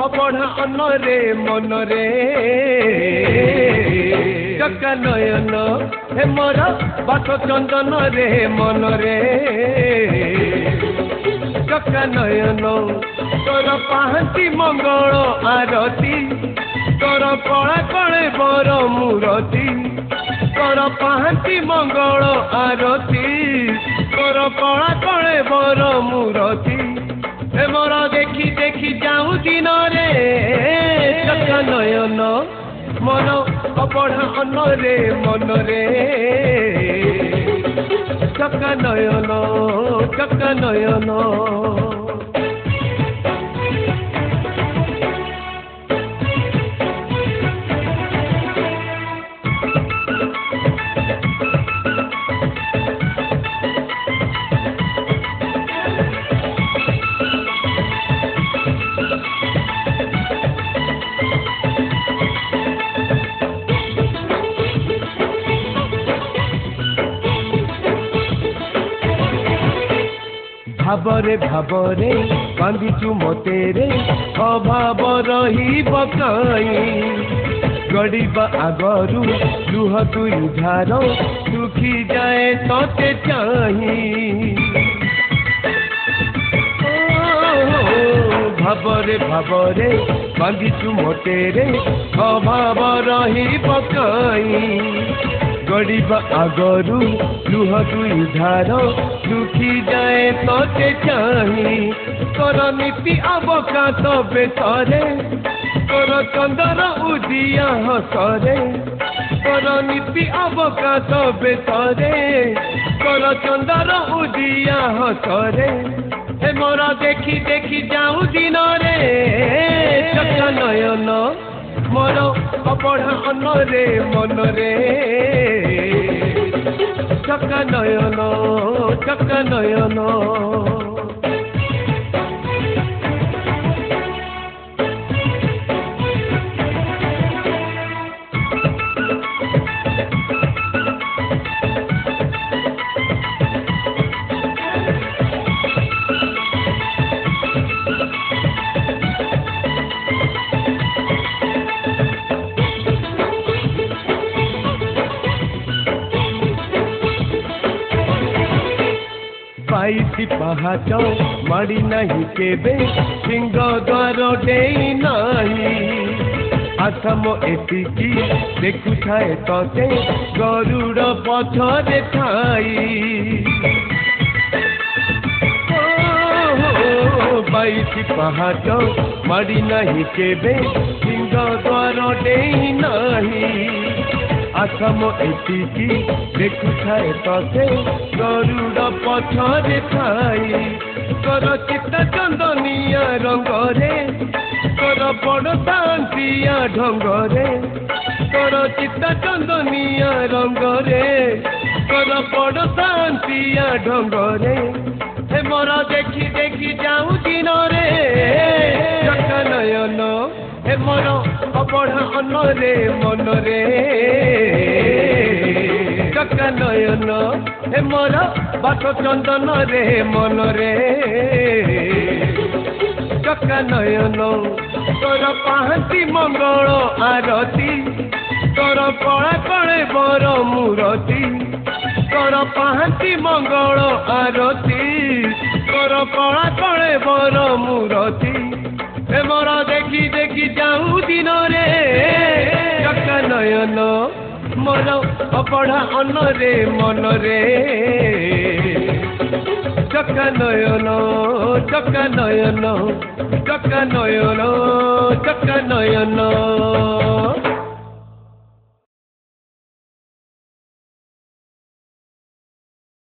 अपढ़ा अनरे मनरे चका नयन हे मोर बात चंदन रे मनरे चका नयन तोर पाहती मंगल आरती तोर कला कले बर मूरती तोर पाहती मंगल आरती तोर कला कले बर मूरती हे मोर देखी देखी जाऊँ दिन रे चका नयन मन अपढ़ा अनरे मनरे चका नयन चका नयन भावरे भावरे बांधिचु मते रे अभाव रही बकाई गड़ीबा आगरू लुह दुई झार सुखी जाए तोते चाही भावरे भावरे बांधिचु मते रे अभाव रही बकाई गड़ीबा आगरू लुह दुई धार दुखी जाए तोते चाही तोर नीति अवकात बेतरे तोर चंदर उदिया हसरे तोर नीति अवकात बेतरे तोर चंदर उदिया हसरे हे मोर देखी देखी जाऊँ दिन रे चका नयन मोर अपढ़ा अनरे मनरे चका नयन चका नयन पाइसी पहाच माड़ी नहीं केबे सिंह द्वार डेई नहीं आसम एतिकी देखु थाए तते गरुड़ पछरे थाई बाईसी पहाच माड़ी नहीं केबे सिंह द्वार डेई नहीं आसम एतिकी देखु थाए तते गरुड़ पछरे थाई तोर चित्त चंदनिया रंगरे तोर बड़ शांतिया ढंगरे तोर चित्त चंदनिया रंगरे तोर बड़ शांतिया ढंगरे हे मोर देखी देखी जाऊँ दिन रे चका नयन हे मोर अपढ़ा अनरे मनरे चका नयन हे मोर बात चंदन रे मनरे चका नयन तोर पाहती मंगल आरती तोर कला कले बर मूरती तोर पाहती मंगल आरती तोर कला कले बर मूरती हे मोर देखी देखी जाऊँ दिन रे चका नयन मोर अपढ़ा अनरे मनरे चका नयन चका नयन चका नयन चका नयन।